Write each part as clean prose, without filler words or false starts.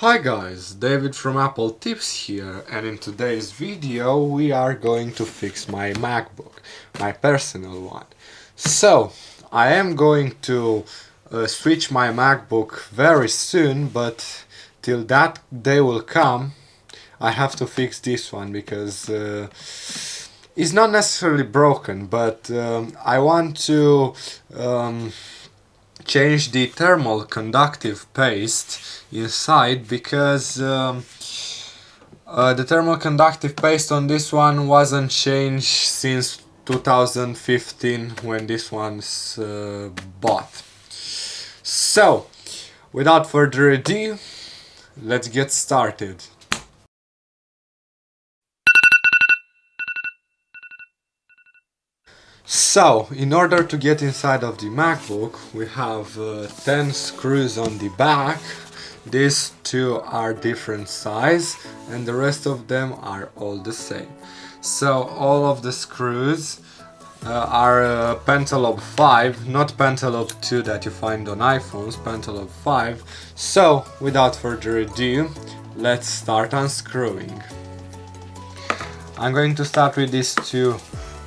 Hi guys, David from Apple Tips here, and in today's video we are going to fix my MacBook, my personal one. So, I am going to switch my MacBook very soon, but till that day will come, I have to fix this one because it's not necessarily broken, but I want to change the thermal conductive paste inside because the thermal conductive paste on this one wasn't changed since 2015 when this one's bought. So, without further ado, let's get started. So, in order to get inside of the MacBook, we have 10 screws on the back. These two are different size and the rest of them are all the same. So all of the screws are Pentalobe 5, not Pentalobe 2 that you find on iPhones, Pentalobe 5. So without further ado, let's start unscrewing. I'm going to start with these two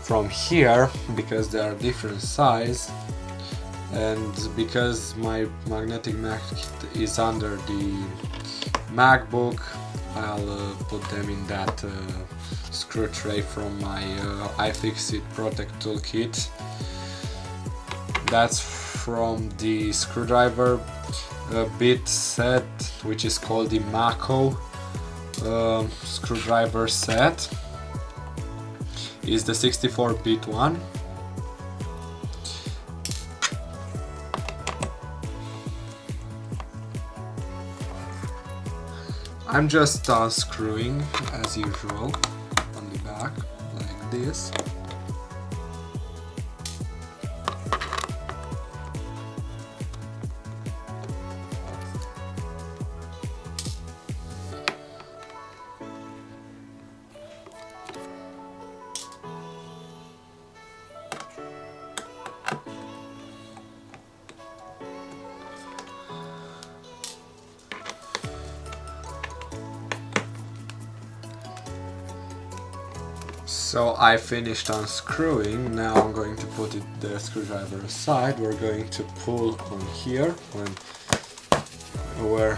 from here because they are different size, and because my magnetic magnet is under the MacBook, I'll put them in that screw tray from my iFixit Protect toolkit. That's from the screwdriver bit set, which is called the Mako screwdriver set. Is the 64-bit one. I'm just unscrewing as usual on the back like this. So I finished unscrewing. Now I'm going to put the screwdriver aside. We're going to pull on here where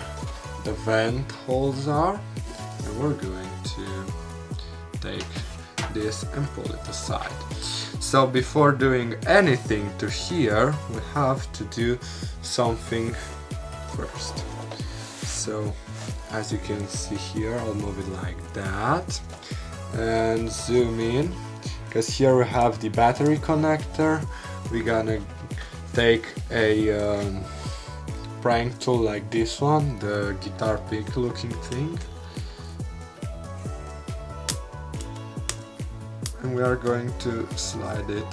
the vent holes are, and we're going to take this and pull it aside. So before doing anything to here, we have to do something first. So as you can see here, I'll move it like that and zoom in, because here we have the battery connector. We're gonna take a prank tool like this one, the guitar pick looking thing, and we are going to slide it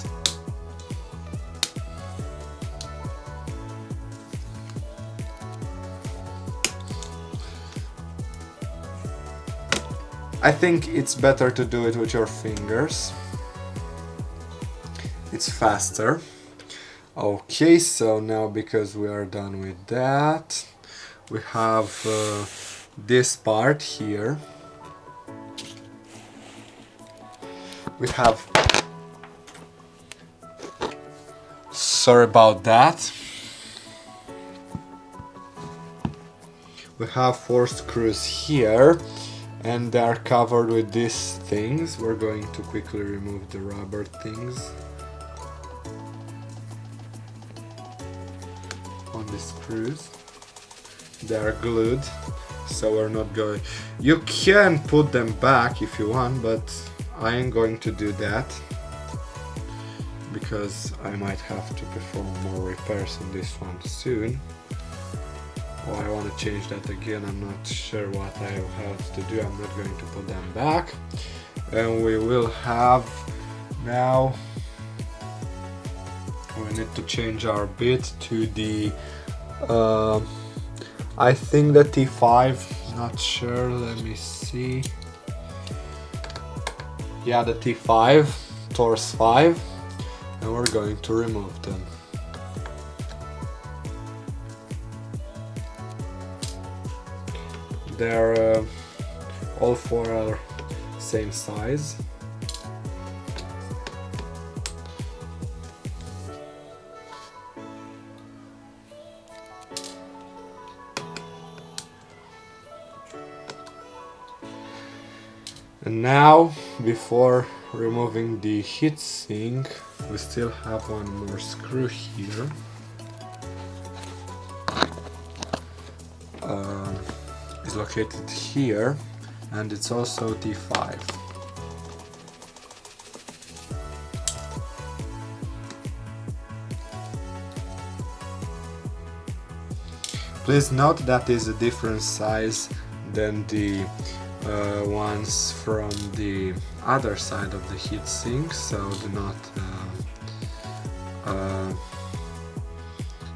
I think it's better to do it with your fingers. It's faster. Okay, so now because we are done with that, we have this part here. We have... Sorry about that. We have 4 screws here, and they are covered with these things. We're going to quickly remove the rubber things on the screws. They are glued, so we're not going... You can put them back if you want, but I ain't going to do that because I might have to perform more repairs on this one soon. Oh, I want to change that again. I'm not sure what I have to do. I'm not going to put them back. And we will have now... We need to change our bit to the... I think the T5. Not sure. Let me see. Yeah, the T5. Torus 5. And we're going to remove them. They're all four are same size. And now, before removing the heatsink, we still have one more screw here. It's located here, and it's also T5. Please note that is a different size than the ones from the other side of the heatsink, so do not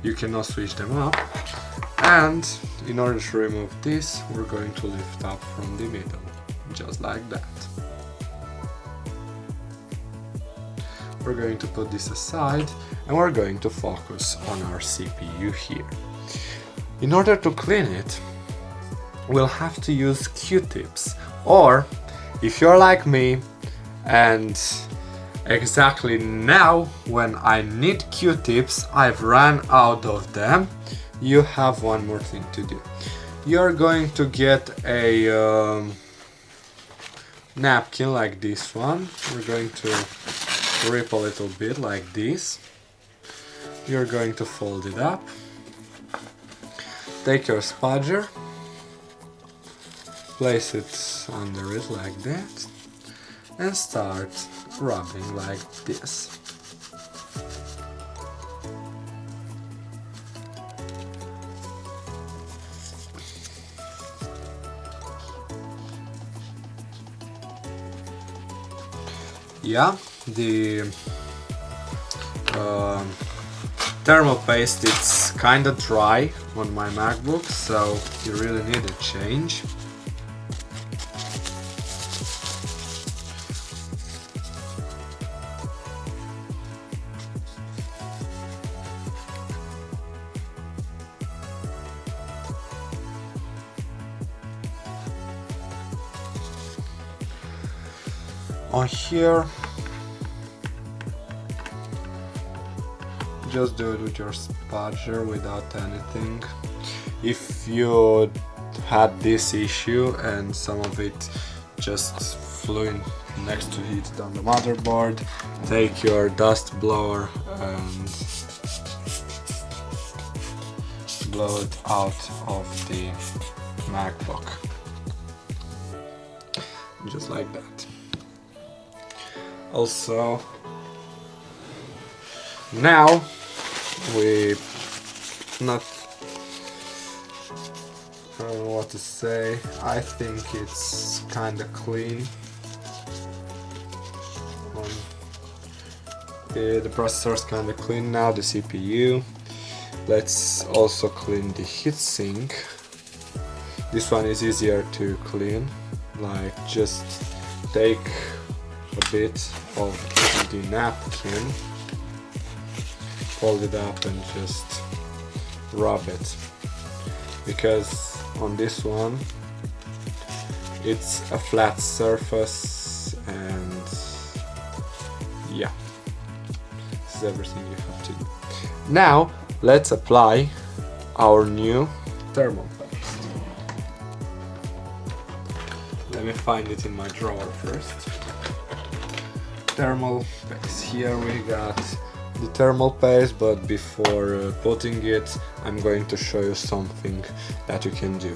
you cannot switch them up. And in order to remove this, we're going to lift up from the middle, just like that. We're going to put this aside and we're going to focus on our CPU here. In order to clean it, we'll have to use Q-tips, or if you're like me and exactly now when I need Q-tips I've run out of them, you have one more thing to do. You're going to get a napkin like this one. We're going to rip a little bit like this. You're going to fold it up. Take your spudger, place it under it like that, and start rubbing like this. Yeah, the thermal paste, it's kinda dry on my MacBook, so you really need a change. On here, just do it with your spudger without anything. If you had this issue and some of it just flew in next to it on the motherboard, take your dust blower and blow it out of the MacBook, just like that. Also, now we not, I don't know what to say. I think it's kind of clean. The processor's kind of clean now, the CPU. Let's also clean the heatsink. This one is easier to clean. Like, just take a bit of the napkin, fold it up and just rub it, because on this one it's a flat surface, and yeah, this is everything you have to do. Now let's apply our new thermal paste. Let me find it in my drawer first. Thermal paste. Here we got the thermal paste, but before putting it, I'm going to show you something that you can do.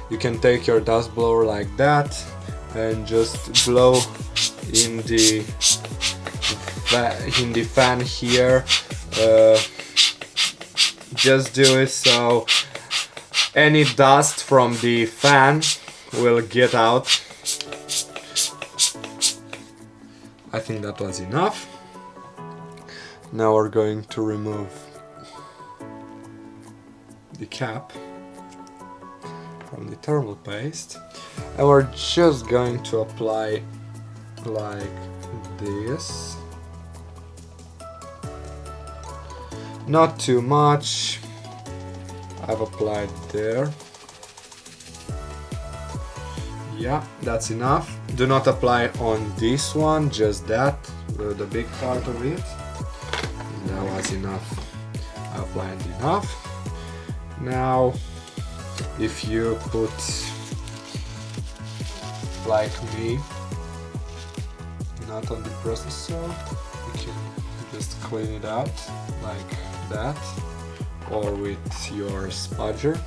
You can take your dust blower like that and just blow in the fan here. Just do it so any dust from the fan will get out. I think that was enough. Now we're going to remove the cap from the thermal paste, and we're just going to apply like this. Not too much. I've applied there. Yeah, that's enough. Do not apply on this one, just that, the big part of it. That was enough. I applied enough. Now, if you put, like me, not on the processor, you can just clean it out like that, or with your spudger.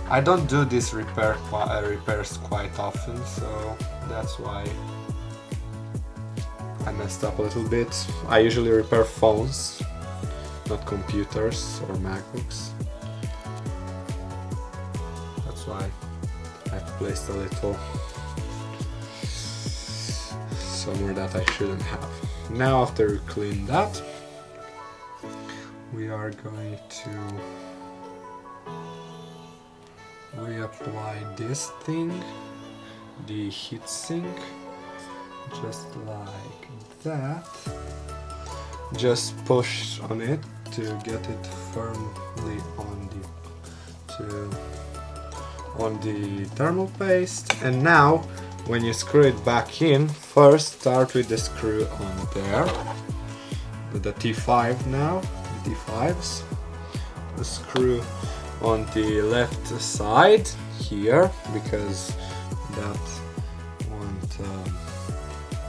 I don't do these repairs quite often, so that's why I messed up a little bit. I usually repair phones, not computers or MacBooks. That's why I've placed a little somewhere that I shouldn't have. Now, after you clean that, we are going to reapply this thing, the heatsink, just like that. Just push on it to get it firmly on the thermal paste. And now, when you screw it back in, first start with the screw on there, the T5 now, the T5s. The screw on the left side here, because that won't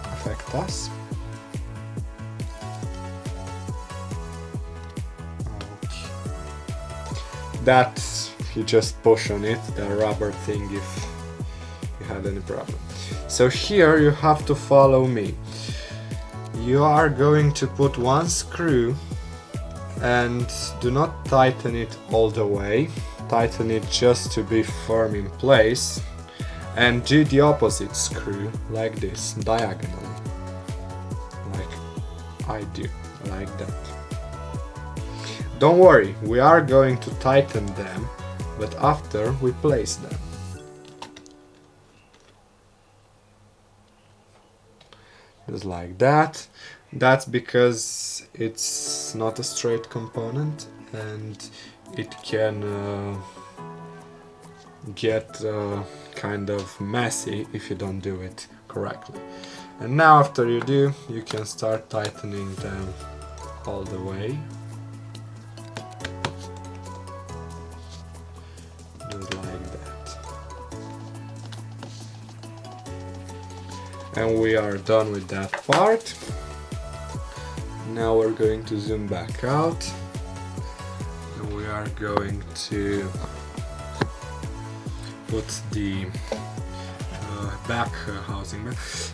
affect us. Okay. That you just push on it, the rubber thing, if you had any problem. So here you have to follow me. You are going to put one screw and do not tighten it all the way. Tighten it just to be firm in place, and do the opposite screw like this, diagonally, like I do, like that. Don't worry, we are going to tighten them, but after we place them. Just like that. That's because it's not a straight component and it can get kind of messy if you don't do it correctly. And now after you do, you can start tightening them all the way. Just like that. And we are done with that part. Now we're going to zoom back out, and we are going to put the back housing.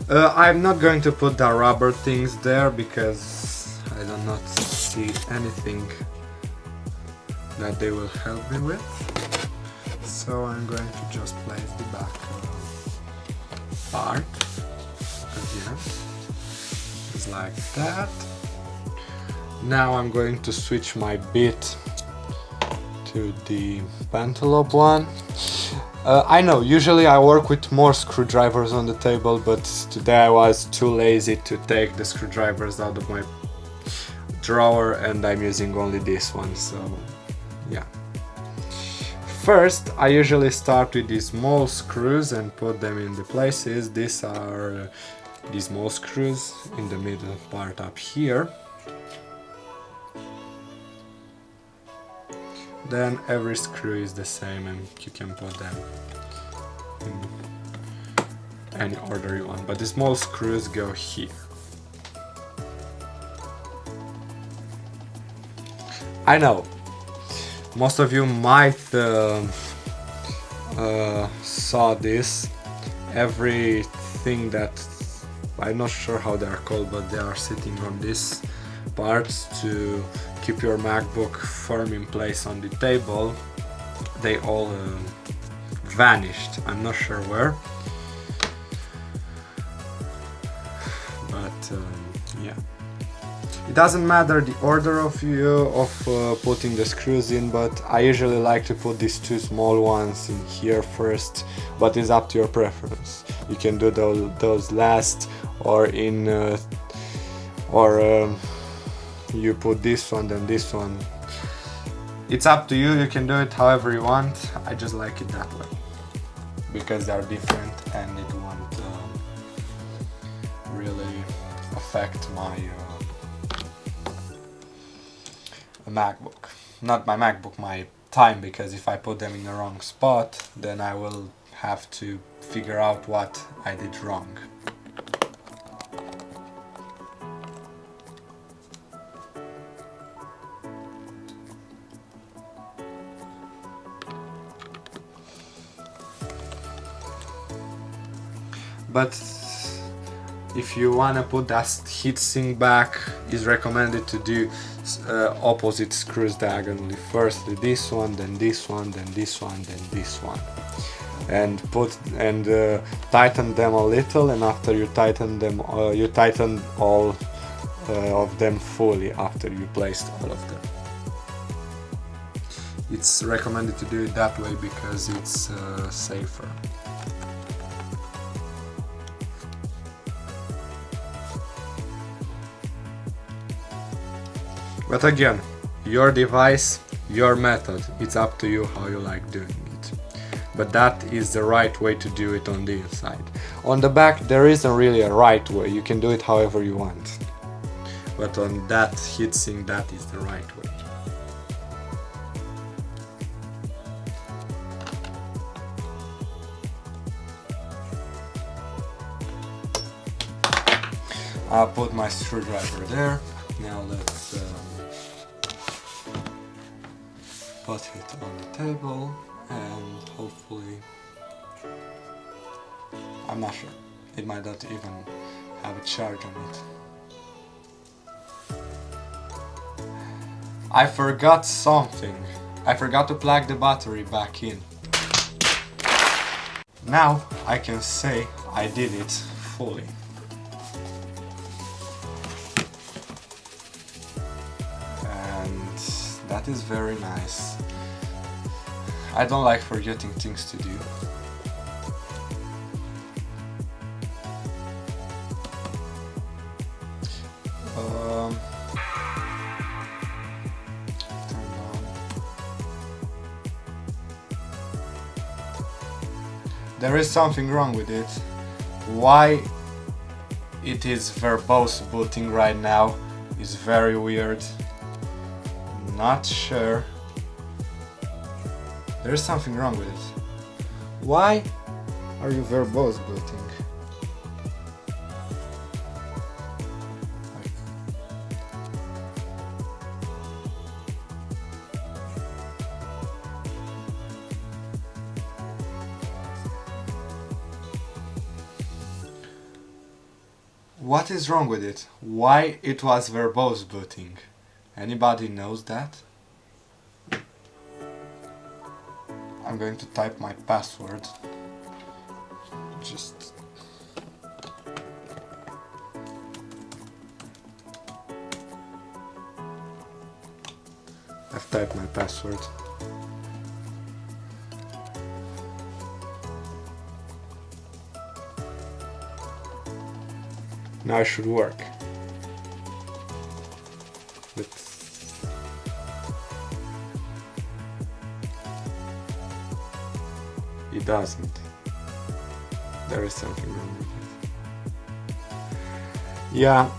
I'm not going to put the rubber things there because I do not see anything that they will help me with. So I'm going to just place the back part again, just like that. Now I'm going to switch my bit to the Pentalobe one. I know, usually I work with more screwdrivers on the table, but today I was too lazy to take the screwdrivers out of my drawer and I'm using only this one, so yeah. First, I usually start with these small screws and put them in the places. These are the small screws in the middle part up here. Then every screw is the same and you can put them in any order you want, but the small screws go here. I know, most of you might saw this, everything that, I'm not sure how they are called, but they are sitting on this parts to keep your MacBook firm in place on the table. They all vanished. I'm not sure where, but yeah. It doesn't matter the order of putting the screws in, but I usually like to put these two small ones in here first, but it's up to your preference. You can do those last, or you put this one, then this one. It's up to you, you can do it however you want. I just like it that way. because they are different and it won't really affect my MacBook. Not my MacBook, my time, because if I put them in the wrong spot, then I will have to figure out what I did wrong. But if you wanna put that heatsink back, it's recommended to do opposite screws diagonally. Firstly this one, then this one, then this one, then this one, and tighten them a little. And after you tighten them, you tighten all of them fully after you placed all of them. It's recommended to do it that way because it's safer. But again, your device, your method, it's up to you how you like doing it. But that is the right way to do it on the inside. On the back there isn't really a right way, you can do it however you want. But on that heatsink, that is the right way. I'll put my screwdriver there. Now let's put it on the table and hopefully, I'm not sure, it might not even have a charge on it. I forgot something. I forgot to plug the battery back in. Now I can say I did it fully. That is very nice. I don't like forgetting things to do. Turn on. There is something wrong with it. Why it is verbose booting right now is very weird. Not sure. There's something wrong with it. Why are you verbose booting? What is wrong with it? Why it was verbose booting? Anybody knows that? I'm going to type my password. Just... I've typed my password. Now it should work. But it doesn't. There is something wrong with it. Yeah,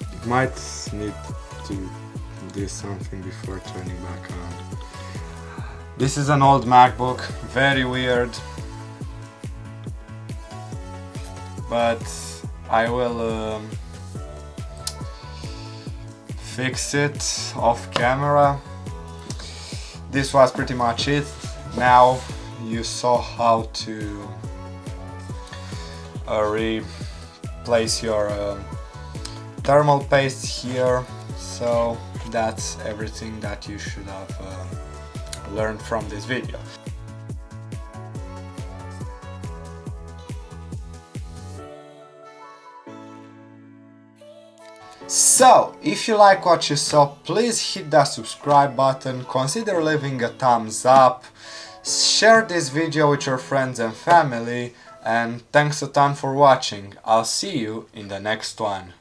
it might need to do something before turning back on. This is an old MacBook, very weird, but I will fix it off camera. This was pretty much it. Now you saw how to replace your thermal paste here, so that's everything that you should have learned from this video. So, if you like what you saw, please hit that subscribe button, consider leaving a thumbs up, share this video with your friends and family, and thanks a ton for watching. I'll see you in the next one.